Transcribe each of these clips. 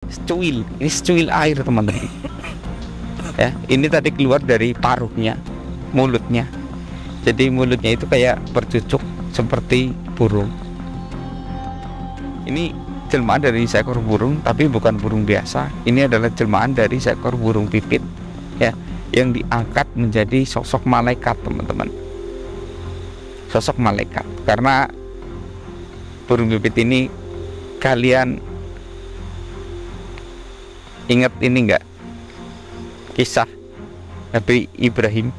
Secuil, ini secuil air teman-teman. Ya, ini tadi keluar dari paruhnya, mulutnya. Jadi mulutnya itu kayak bercucuk seperti burung. Ini jelmaan dari seekor burung, tapi bukan burung biasa. Ini adalah jelmaan dari seekor burung pipit, ya, yang diangkat menjadi sosok malaikat teman-teman. Sosok malaikat, karena burung pipit ini, kalian ingat ini enggak, kisah Nabi Ibrahim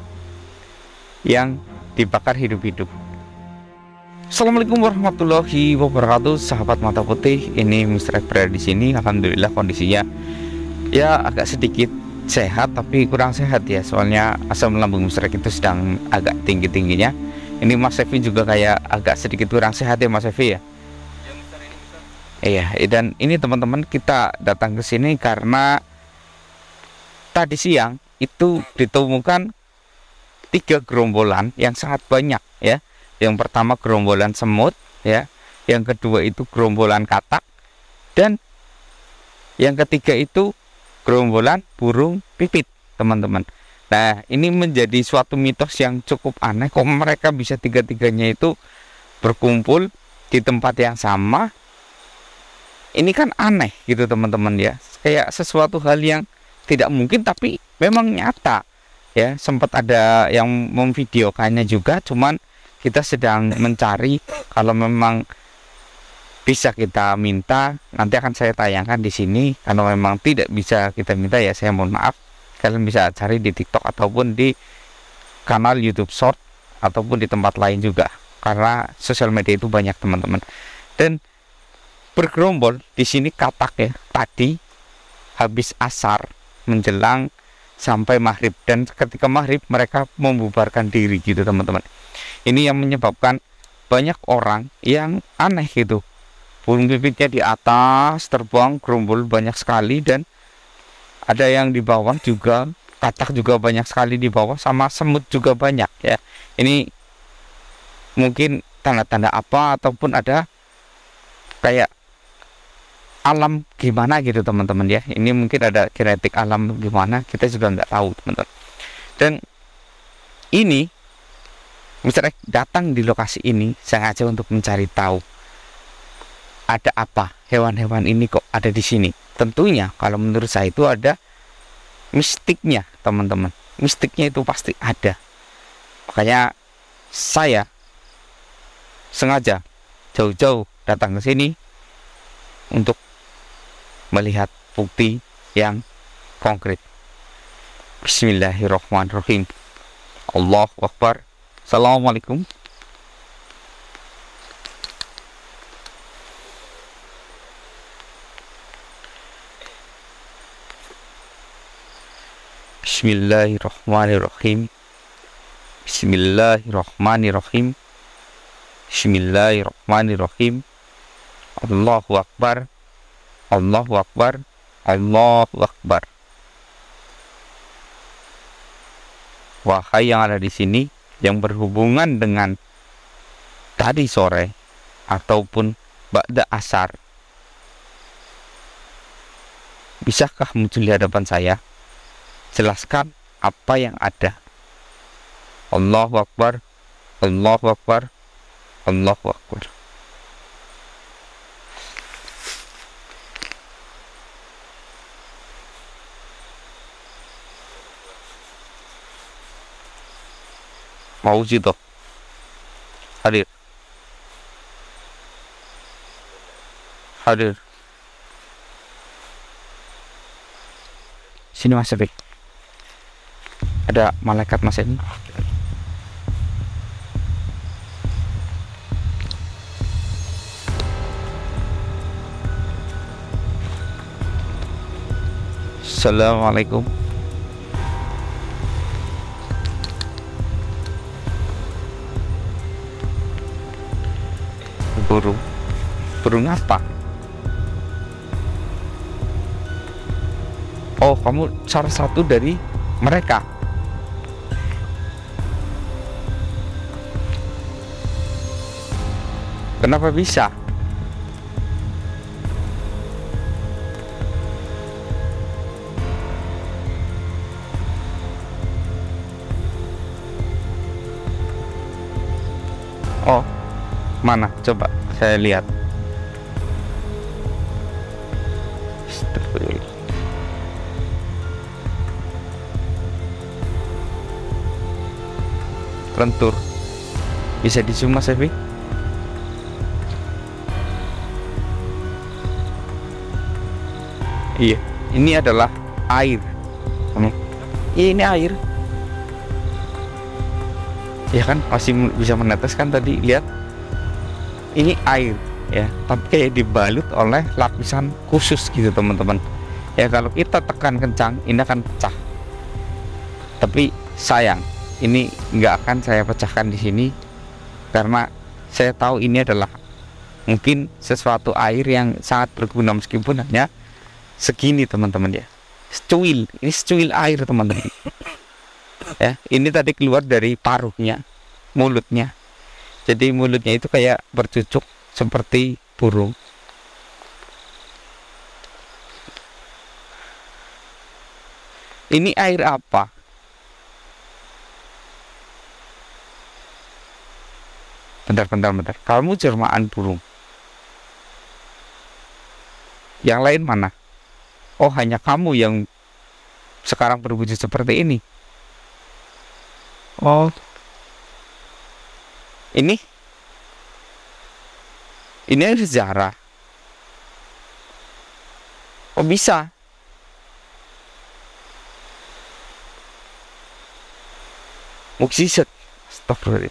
yang dibakar hidup-hidup? Assalamualaikum warahmatullahi wabarakatuh, sahabat mata putih. Ini Mr. F berada di sini. Alhamdulillah kondisinya ya agak sedikit sehat, tapi kurang sehat ya, soalnya asam lambung Mr. F itu sedang agak tinggi-tingginya. Ini Mas Evi juga kayak agak sedikit kurang sehat ya Mas Evi ya. Iya, dan ini teman-teman, kita datang ke sini karena tadi siang itu ditemukan 3 gerombolan yang sangat banyak ya. Yang pertama gerombolan semut ya, yang kedua itu gerombolan katak, dan yang ketiga itu gerombolan burung pipit teman-teman. Nah, ini menjadi suatu mitos yang cukup aneh, kok mereka bisa tiga-tiganya itu berkumpul di tempat yang sama. Ini kan aneh gitu teman-teman ya, kayak sesuatu hal yang tidak mungkin tapi memang nyata ya. Sempat ada yang memvideokannya juga, cuman kita sedang mencari. Kalau memang bisa kita minta, nanti akan saya tayangkan di sini. Kalau memang tidak bisa kita minta ya saya mohon maaf. Kalian bisa cari di TikTok ataupun di kanal YouTube Short ataupun di tempat lain juga, karena sosial media itu banyak teman-teman. Dan bergerombol di sini katak ya, tadi habis asar menjelang sampai maghrib, dan ketika maghrib mereka membubarkan diri gitu teman-teman. Ini yang menyebabkan banyak orang yang aneh gitu. Burung pipitnya di atas terbang, gerombol banyak sekali, dan ada yang di bawah juga, katak juga banyak sekali di bawah, sama semut juga banyak ya. Ini mungkin tanda-tanda apa, ataupun ada kayak alam gimana gitu teman-teman ya. Ini mungkin ada kinetik alam gimana, kita juga nggak tahu teman-teman. Dan ini misalnya datang di lokasi ini sengaja untuk mencari tahu ada apa, hewan-hewan ini kok ada di sini. Tentunya kalau menurut saya itu ada mistiknya teman-teman. Mistiknya itu pasti ada. Makanya saya sengaja jauh-jauh datang ke sini untuk melihat bukti yang konkret. Bismillahirrahmanirrahim. Allahu Akbar. Assalamualaikum. Bismillahirrahmanirrahim. Bismillahirrahmanirrahim. Bismillahirrahmanirrahim. Allahu Akbar. Allahu Akbar. Allahu Akbar. Wahai yang ada di sini, yang berhubungan dengan tadi sore ataupun ba'da asar, bisakah muncul di hadapan saya? Jelaskan apa yang ada. Allahu Akbar. Allahu Akbar. Allahu Akbar. Maujidoh hadir. Hadir. Sini Mas Evi. Ada malaikat Mas Evi. Assalamualaikum. Burung apa? Oh, kamu salah satu dari mereka. Kenapa bisa? Oh, mana? Coba saya lihat. Astagfirullah. Lentur. Bisa di zoom Mas Evi? Iya, ini adalah air. Iya, ini air. Ya kan, masih bisa menetes kan tadi, lihat. Ini air ya, tapi kayak dibalut oleh lapisan khusus gitu teman-teman. Ya kalau kita tekan kencang, ini akan pecah. Tapi sayang, ini nggak akan saya pecahkan di sini karena saya tahu ini adalah mungkin sesuatu air yang sangat berguna meskipun hanya segini teman-teman ya. Secuil, ini secuil air teman-teman. Ya, ini tadi keluar dari paruhnya, mulutnya. Jadi mulutnya itu kayak bercucuk seperti burung. Ini air apa? Bentar. Kamu jelmaan burung. Yang lain mana? Oh, hanya kamu yang sekarang berwujud seperti ini. Oh, ini ada sejarah. Oh, bisa. Mukjizat. Astagfirullah.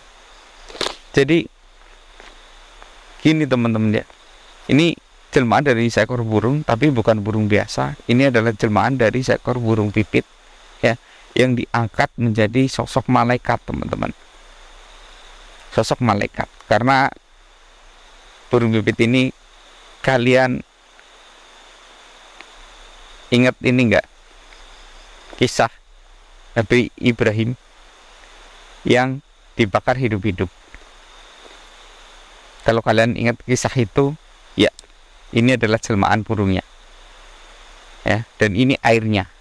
Jadi gini teman-teman ya. Ini jelmaan dari seekor burung, tapi bukan burung biasa. Ini adalah jelmaan dari seekor burung pipit ya, yang diangkat menjadi sosok malaikat teman-teman. Sosok malaikat. Karena burung pipit ini, kalian ingat ini enggak? Kisah Nabi Ibrahim yang dibakar hidup-hidup. Kalau kalian ingat kisah itu, ya, ini adalah jelmaan burungnya. Ya, dan ini airnya.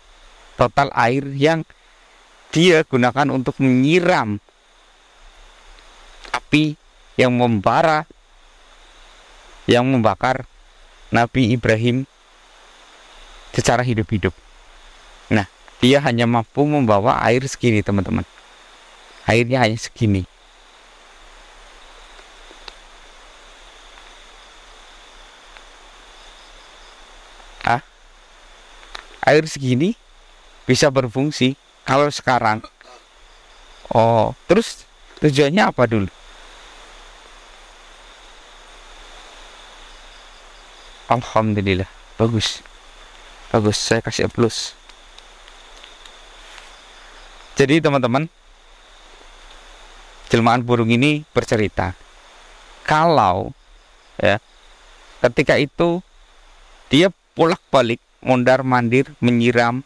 Total air yang dia gunakan untuk menyiram api yang membara, yang membakar Nabi Ibrahim secara hidup-hidup. Nah, dia hanya mampu membawa air segini teman-teman. Airnya hanya segini. Air segini bisa berfungsi kalau sekarang. Oh, terus tujuannya apa dulu? Alhamdulillah, bagus, saya kasih plus. Jadi teman-teman, jelmaan burung ini bercerita kalau ya, ketika itu dia bolak-balik mondar-mandir menyiram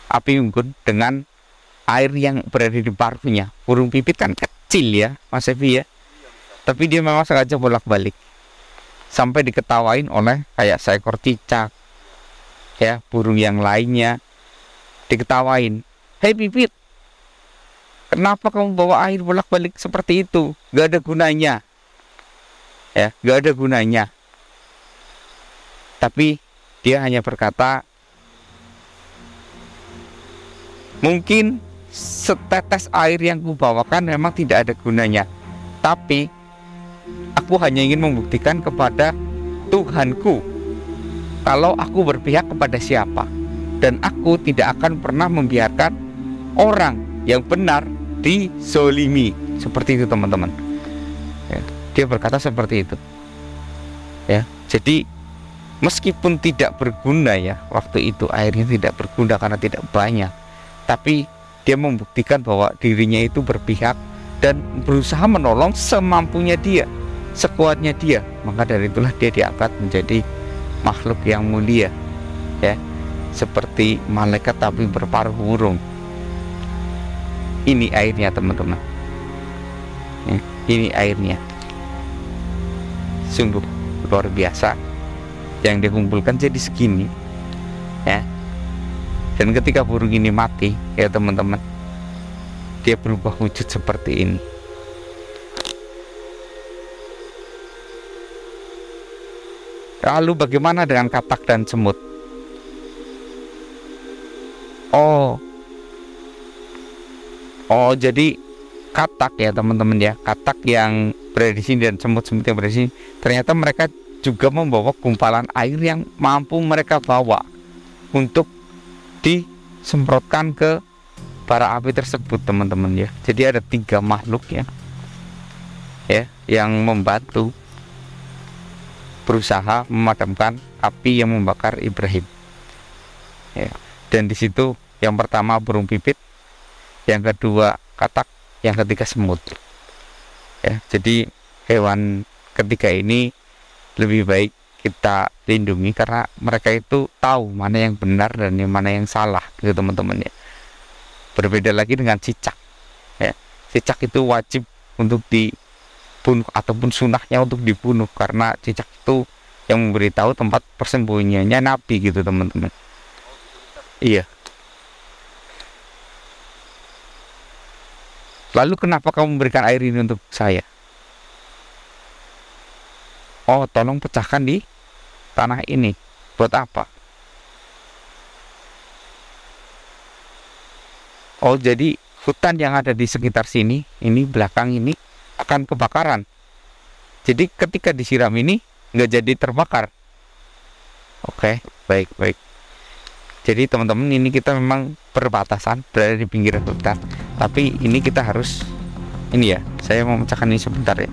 api unggun dengan air yang berada di paruhnya. Burung pipit kan kecil ya Mas Evi ya, tapi dia memang sengaja bolak-balik sampai diketawain oleh kayak seekor cicak ya, burung yang lainnya diketawain. Hei pipit, kenapa kamu bawa air bolak-balik seperti itu? Gak ada gunanya ya, gak ada gunanya. Tapi dia hanya berkata, mungkin setetes air yang kubawakan memang tidak ada gunanya, tapi aku hanya ingin membuktikan kepada Tuhanku kalau aku berpihak kepada siapa, dan aku tidak akan pernah membiarkan orang yang benar dizolimi. Seperti itu teman-teman ya, dia berkata seperti itu ya. Jadi meskipun tidak berguna ya, waktu itu airnya tidak berguna karena tidak banyak, tapi dia membuktikan bahwa dirinya itu berpihak dan berusaha menolong semampunya dia, sekuatnya dia. Maka dari itulah dia diangkat menjadi makhluk yang mulia ya, seperti malaikat tapi berparuh burung. Ini airnya teman-teman ya, ini airnya sungguh luar biasa yang dikumpulkan jadi segini ya. Dan ketika burung ini mati ya teman-teman, dia berubah wujud seperti ini Lalu bagaimana dengan katak dan semut? Oh, jadi katak ya teman-teman ya, katak yang berada di sini dan semut-semut yang berada di sini, ternyata mereka juga membawa gumpalan air yang mampu mereka bawa untuk disemprotkan ke bara api tersebut teman-teman ya. Jadi ada 3 makhluk ya yang membantu berusaha memadamkan api yang membakar Ibrahim ya. Dan di situ yang pertama burung pipit, yang kedua katak, yang ketiga semut ya. Jadi hewan ketiga ini lebih baik kita lindungi karena mereka itu tahu mana yang benar dan yang mana yang salah gitu teman-teman ya. Berbeda lagi dengan cicak ya. Cicak itu wajib untuk dibunuh ataupun sunahnya untuk dibunuh karena cicak itu yang memberitahu tempat persembunyiannya Nabi gitu teman-teman. Iya. Lalu kenapa kamu memberikan air ini untuk saya? Oh, tolong pecahkan di tanah ini. Buat apa? Oh, jadi hutan yang ada di sekitar sini, ini belakang ini akan kebakaran. Jadi ketika disiram ini nggak jadi terbakar. Oke, baik. Jadi teman-teman, ini kita memang perbatasan, berada di pinggir hutan. Tapi ini kita harus, ini ya, saya mau memecahkan ini sebentar ya.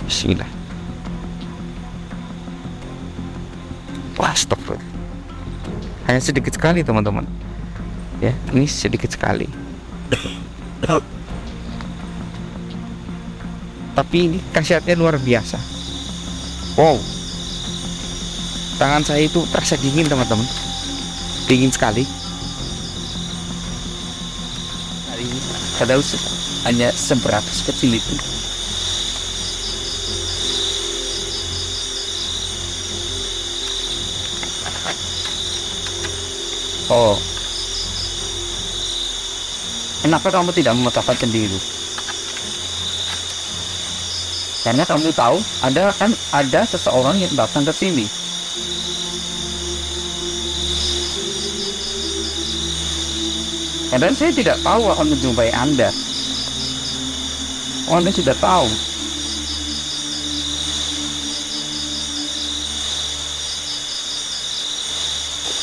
Bismillah. Wah, stop. Hanya sedikit sekali teman-teman. Ya, ini sedikit sekali. Tapi ini khasiatnya luar biasa. Wow. Tangan saya itu terasa dingin teman-teman. Dingin sekali. Hari ini kadang hanya seberapa kecil itu. Oh, kenapa kamu tidak memecahkan sendiri? Karena kamu tahu ada seseorang yang datang ke sini. Dan saya tidak tahu akan menjumpai Anda. Anda sudah tahu.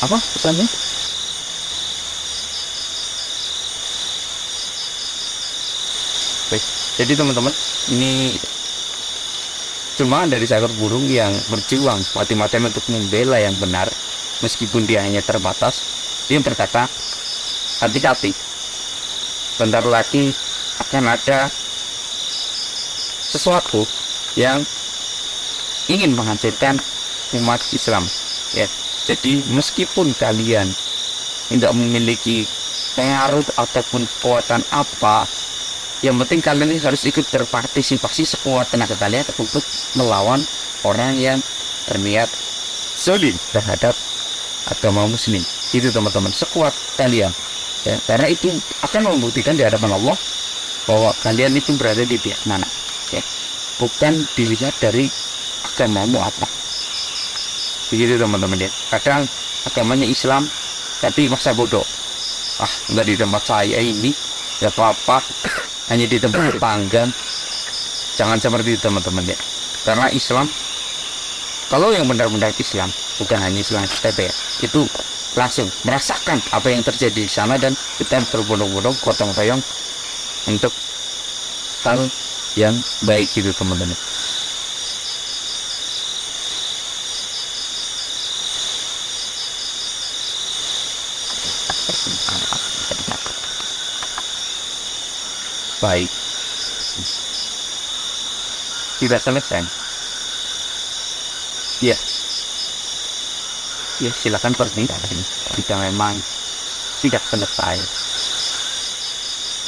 Apa pesannya? Baik, jadi teman-teman, ini cuma dari seekor burung yang berjuang mati-matian untuk membela yang benar, meskipun dia hanya terbatas. Dia berkata, hati-hati, bentar lagi akan ada sesuatu yang ingin menghancurkan umat Islam ya. Jadi meskipun kalian tidak memiliki pengaruh ataupun kekuatan apa, yang penting kalian harus ikut berpartisipasi sekuat tenaga kalian untuk melawan orang yang berniat zalim terhadap agama muslim. Itu teman-teman, sekuat kalian ya, karena itu akan membuktikan di hadapan Allah bahwa kalian itu berada di pihak mana ya, bukan dilihat dari agamamu apa. Begitu teman-teman ya. Kadang agamanya Islam tapi masa bodoh, enggak di tempat saya ini ya apa-apa, hanya di tempat tetangga. Jangan seperti itu teman-teman ya, karena Islam, kalau yang benar-benar Islam, bukan hanya Islam KTP ya, itu langsung merasakan apa yang terjadi di sana, dan kita berbondong-bondong gotong royong untuk hal yang baik gitu teman-teman. Baik, tidak selesai ya. Ya, silakan pergi jika memang tidak selesai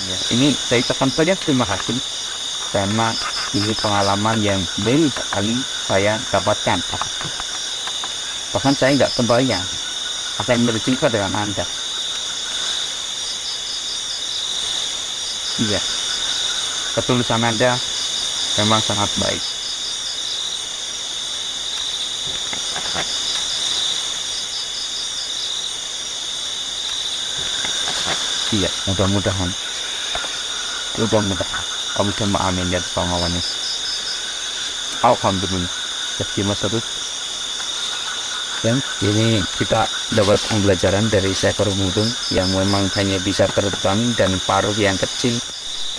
ya. Ini saya ucapkan saja terima kasih karena ini pengalaman yang baru sekali saya dapatkan. Bahkan saya nggak kebayang akan berjumpa dengan Anda. Iya, ketulusan Anda memang sangat baik. manusia. Mudah-mudahan kamu sama amin ya pengawannya. Alhamdulillah. Jadi maksud yang ini kita dapat pembelajaran dari seekor burung yang memang hanya bisa terbang dan paruh yang kecil,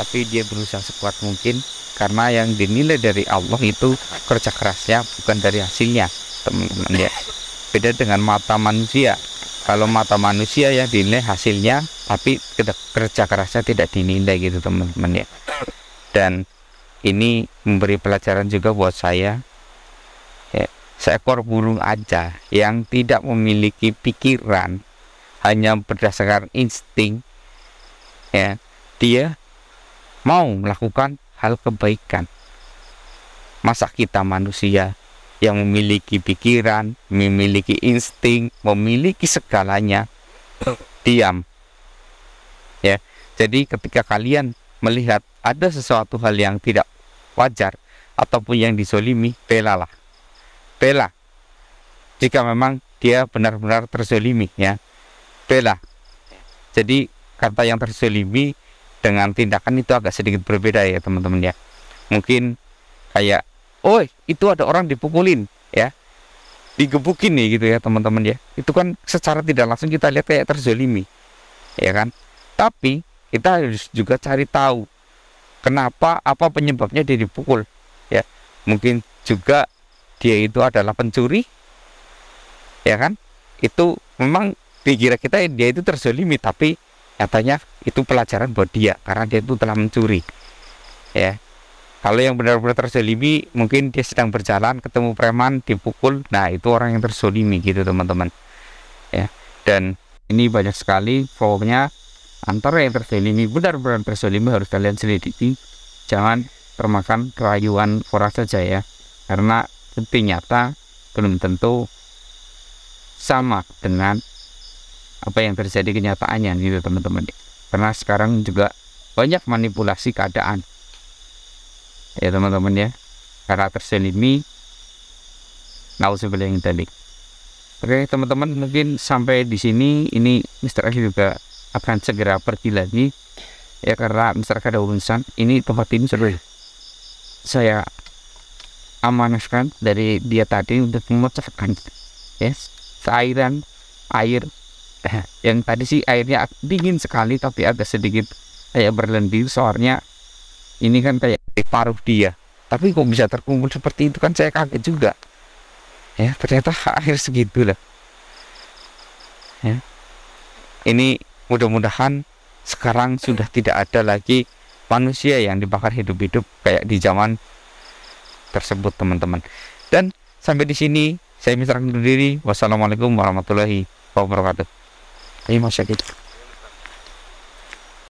tapi dia berusaha sekuat mungkin karena yang dinilai dari Allah itu kerja kerasnya, bukan dari hasilnya, teman-teman ya. Beda dengan mata manusia. Kalau mata manusia ya dinilai hasilnya, tapi kerja kerasnya tidak dinilai gitu teman-teman ya. Dan ini memberi pelajaran juga buat saya ya, seekor burung aja yang tidak memiliki pikiran, hanya berdasarkan insting ya, dia mau melakukan hal kebaikan. Masa kita manusia yang memiliki pikiran, memiliki insting, memiliki segalanya diam ya. Jadi ketika kalian melihat ada sesuatu hal yang tidak wajar ataupun yang dizolimi, belalah, bela. Jika memang dia benar-benar terzolimi ya, bela. Jadi kata yang terzolimi dengan tindakan itu agak sedikit berbeda ya teman-teman ya. Mungkin kayak, oh itu ada orang dipukulin ya, digebukin nih gitu ya teman-teman ya. Itu kan secara tidak langsung kita lihat kayak terzolimi ya kan. Tapi kita harus juga cari tahu kenapa, apa penyebabnya dia dipukul ya. Mungkin juga dia itu adalah pencuri ya kan. Itu memang dikira kita dia itu terzolimi, tapi nyatanya itu pelajaran buat dia karena dia itu telah mencuri ya. Kalau yang benar-benar terzolimi, mungkin dia sedang berjalan ketemu preman dipukul, nah itu orang yang terzolimi gitu teman-teman ya. Dan ini banyak sekali, pokoknya antara yang terzolimi, benar-benar terzolimi harus kalian selidiki. Jangan termakan kerayuan orang saja ya, karena bukti nyata belum tentu sama dengan apa yang terjadi kenyataannya gitu teman-teman. Karena sekarang juga banyak manipulasi keadaan ya teman-teman ya, karena terzolimi. Nauzubillah min dzalik. Oke teman-teman, mungkin sampai di sini. Ini Mr. F juga akan segera pergi lagi ya, karena Mr. F ada urusan. Ini tempat ini sudah saya amanahkan dari dia tadi untuk memecahkan yes, cairan air yang tadi sih airnya dingin sekali, tapi agak sedikit kayak berlendir. Soalnya ini kan kayak di paruh dia, tapi kok bisa terkumpul seperti itu, kan saya kaget juga ya. Ternyata air segitu lah ya. Ini mudah-mudahan sekarang sudah tidak ada lagi manusia yang dibakar hidup-hidup kayak di zaman tersebut teman-teman. Dan sampai di sini saya minta undur diri. Wassalamualaikum warahmatullahi wabarakatuh. Ini masyarakat.